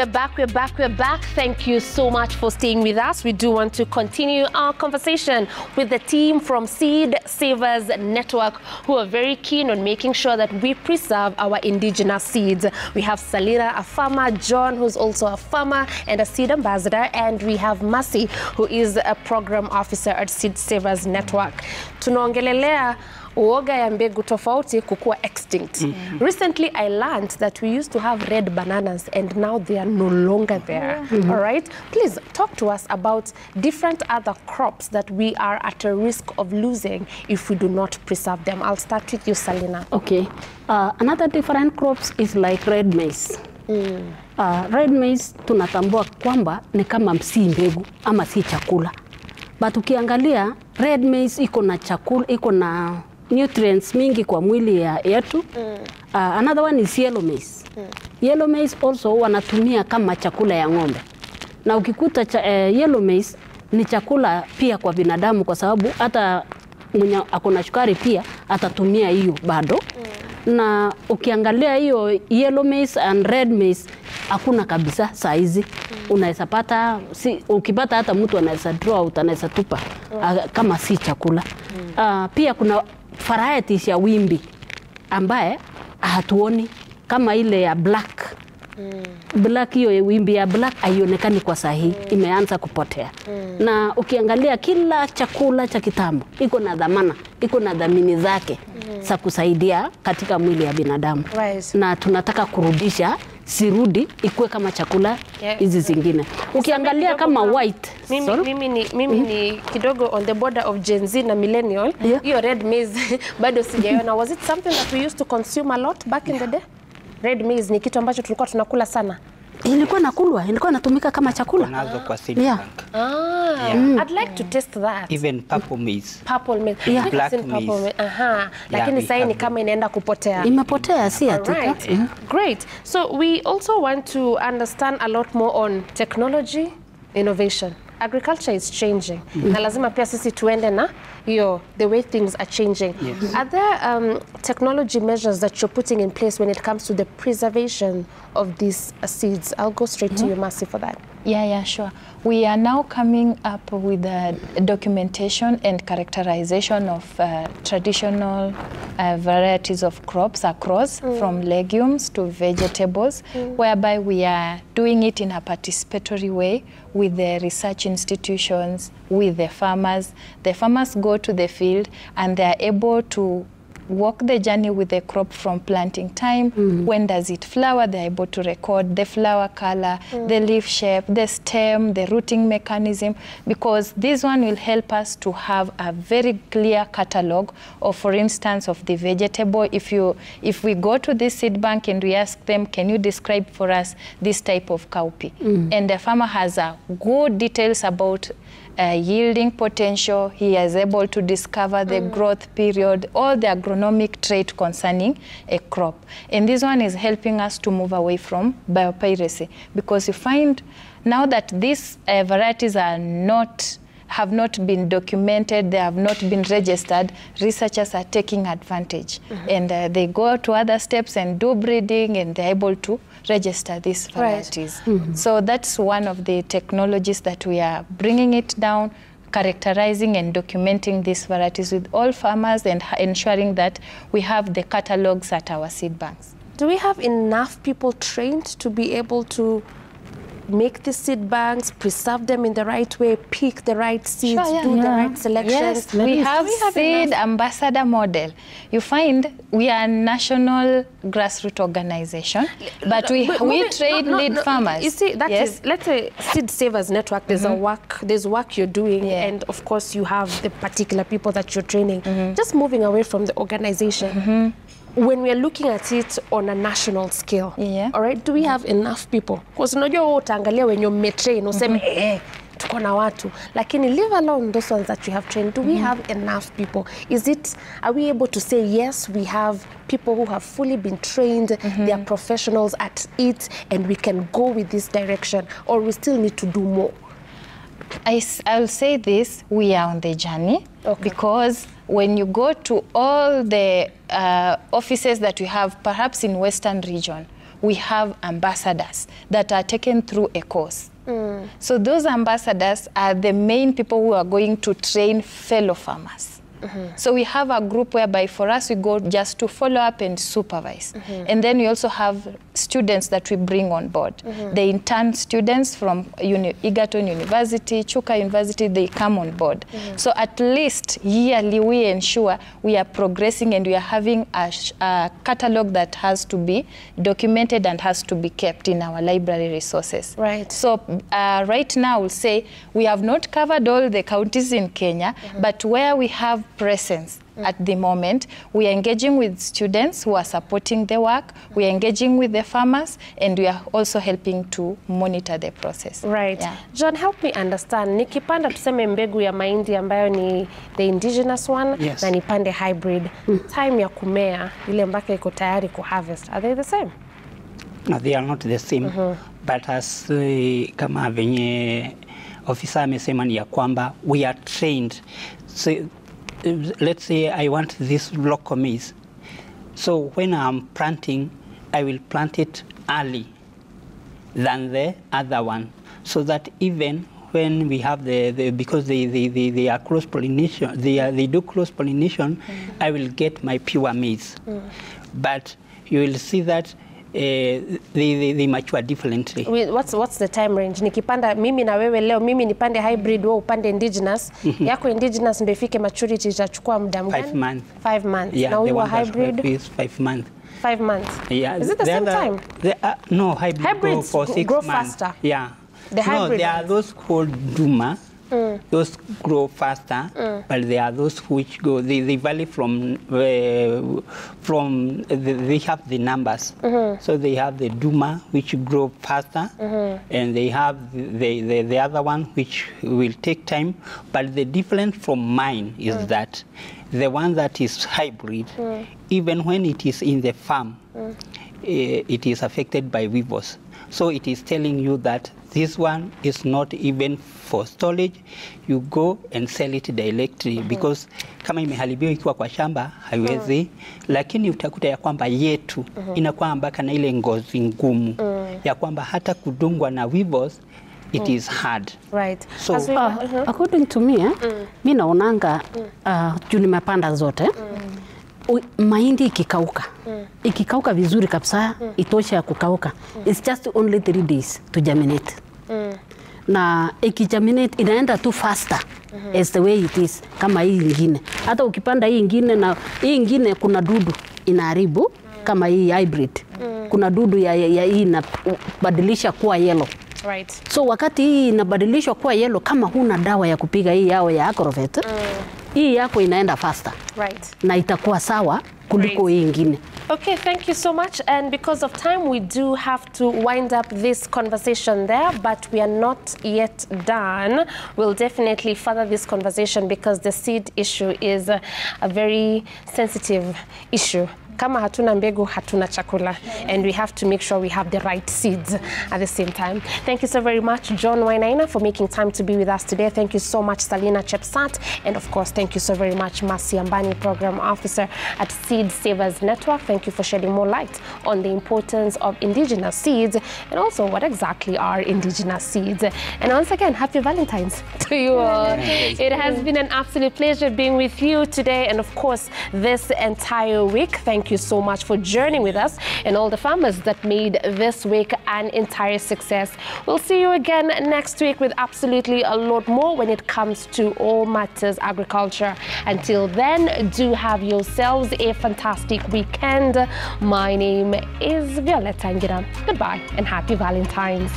We're back. Thank you so much for staying with us. We do want to continue our conversation with the team from Seed Savers Network, who are very keen on making sure that we preserve our indigenous seeds. We have Salira, a farmer, John, who's also a farmer and a seed ambassador, and we have Mercy, who is a program officer at Seed Savers Network. Tunaongelelea uoga ya mbegu tofauti kukua extinct. Recently, I learned that we used to have red bananas and now they are no longer there. All right? Please talk to us about different other crops that we are at a risk of losing if we do not preserve them. I'll start with you, Salina. Okay. Another different crops is like red maize. Red maize tunatambua kwamba ni kama si mbegu ama si chakula. But ukiangalia red maize iko na chakula, iko na nutrients mingi kwa mwili yetu. Another one is yellow maize. Yellow maize also wanatumia kama chakula ya ng'ombe. Na ukikuta yellow maize ni chakula pia kwa binadamu, kwa sababu hata mwenye akona sukari pia atatumia hiyo bado. Na ukiangalia hiyo yellow maize and red maize hakuna kabisa saizi. Unaweza pata, ukipata hata mtu anaweza draw out, anaweza tupa kama si chakula. Pia kuna varieties ya wimbi ambaye hatuoni kama ile ya black. Black, hiyo wimbi ya black haionekani kwa sahihi, imeanza kupotea. Na ukiangalia kila chakula cha kitambo iko na dhamana, iko na dhamini zake za kusaidia katika mwili ya binadamu. Na tunataka kurudisha sirudi ikuwe kama chakula hizi zingine. Ukiangalia kama white, mimi ni kidogo on the border of Gen Z na millennial. Hiyo red maize bado sijaiona. Was it something that we used to consume a lot back in the day? Red maize ni kitu ambacho tulikuwa tunakula sana. Ilikuwa nakulwa, ilikuwa natumika kama chakula. Nazo kwa seed bank. I'd like to taste that. Even purple maize. Purple maize. Black maize. Lakini sasa ni kama inaenda kupotea. Imepotea, si atika. Great. So we also want to understand a lot more on technology, innovation. Agriculture is changing. Na lazima pia sisi tuende na the way things are changing. Are there technology measures that you're putting in place when it comes to the preservation of these seeds? I'll go straight to you, Mercy, for that. Yeah, sure. We are now coming up with documentation and characterization of traditional varieties of crops across, from legumes to vegetables, whereby we are doing it in a participatory way with the research institutions, with the farmers. The farmers go to the field and they are able to walk the journey with the crop from planting time. When does it flower? They're able to record the flower color, the leaf shape, the stem, the rooting mechanism, because this one will help us to have a very clear catalog of, for instance, of the vegetable. If we go to this seed bank and we ask them, can you describe for us this type of cowpea? And the farmer has good details about yielding potential. He is able to discover the growth period, all the agronomic trait concerning a crop. And this one is helping us to move away from biopiracy, because you find now that these varieties have not been documented, they have not been registered, researchers are taking advantage. And they go to other steps and do breeding, and they're able to register these varieties. So that's one of the technologies that we are bringing it down, characterizing and documenting these varieties with all farmers and ensuring that we have the catalogs at our seed banks. Do we have enough people trained to be able to make the seed banks, preserve them in the right way, pick the right seeds, do the right selections? Yes, we have seed ambassador model. You find we are a national grassroots organization, but we train lead farmers. You see, that is, let's say, Seed Savers Network, there's work you're doing, and of course you have the particular people that you're training. Just moving away from the organization. When we're looking at it on a national scale, all right, do we have enough people? Because unajua utaangalia when you're trained, useme tuko na watu, lakini leave alone those ones that you have trained. Do we have enough people? Are we able to say yes, we have people who have fully been trained, they are professionals at it, and we can go with this direction, or we still need to do more? I'll say this, we are on the journey, because when you go to all the offices that we have, perhaps in Western region, we have ambassadors that are taken through a course. So those ambassadors are the main people who are going to train fellow farmers. So we have a group whereby for us we go just to follow up and supervise. And then we also have students that we bring on board. The intern students from Egerton University, Chuka University, they come on board. So at least yearly we ensure we are progressing and we are having a catalog that has to be documented and has to be kept in our library resources. Right. So right now we'll say we have not covered all the counties in Kenya, but where we have presence at the moment, we are engaging with students who are supporting the work, we are engaging with the farmers, and we are also helping to monitor the process. Right. Yeah. John, help me understand. Nikipanda tuseme mbegu ya mahindi ambayo ni the indigenous one, Yes. na nipande hybrid. Time ya kumea ile mpaka iko tayari ku harvest. Are they the same? No, they are not the same. But as kama venye officer amesema ni ya kwamba we are trained. So, let's say I want this local maize. So when I'm planting, I will plant it early than the other one, so that even when we have because they are cross pollination, they do cross pollination, I will get my pure maize. But you will see that they mature differently. What's the time range? Nikipanda mimi na wewe leo, mimi nipande hybrid, wewe upande indigenous. Yako indigenous ndio ifike maturity itachukua muda gani? 5 months. 5 months. Yeah, now we the were one that's hybrid is 5 months. 5 months. Yeah. Is it the same time? No, hybrids grow for 6 grow months. faster. Yeah. The hybrid there are ones. those called Duma. Those grow faster, but there are those which go. They vary from they have the numbers. So they have the Duma which grow faster, and they have the other one which will take time. But the difference from mine is that the one that is hybrid, even when it is in the farm, it is affected by weevils. So it is telling you that this one is not even for storage. You go and sell it directly because kama imeharibiwa ikiwa kwa shamba haiwezi, lakini utakuta ya kwamba yetu inakuwa mpaka na ile ngozi ngumu ya kwamba hata kudungwa na weevils it is hard. Right. So according to me, mimi naonanga juu nimepanda zote. Mahindi ikikauka vizuri kabisa, itosha ya kukauka. It's just only 3 days to germinate. Na ikigerminate inaenda tu faster as the way it is kama hii ingine. Hata ukipanda hii ingine na hii ingine kuna dudu inaharibu kama hii hybrid. Kuna dudu ya hii inabadilisha kuwa yellow. Right. So wakati hii inabadilishwa kuwa yellow, kama huna dawa ya kupiga hii yao ya Agrovet, hii yako inaenda faster. Right. Na itakuwa sawa kuliko hii ingine. Okay, thank you so much. And because of time, we do have to wind up this conversation there, but we are not yet done. We'll definitely further this conversation because the seed issue is a very sensitive issue. Kama hatuna mbegu, hatuna chakula. And we have to make sure we have the right seeds at the same time. Thank you so very much, John Wainaina, for making time to be with us today. Thank you so much, Salina Chepsat. And of course, thank you so very much, Masi Ambani, Program Officer at Seed Savers Network. Thank you for shedding more light on the importance of indigenous seeds and also what exactly are indigenous seeds. And once again, happy Valentine's to you all. It has been an absolute pleasure being with you today and of course, this entire week. Thank you so much for journeying with us and all the farmers that made this week an entire success. We'll see you again next week with absolutely a lot more when it comes to all matters agriculture. Until then, do have yourselves a fantastic weekend. My name is Violetta Ngira. Goodbye and happy Valentine's.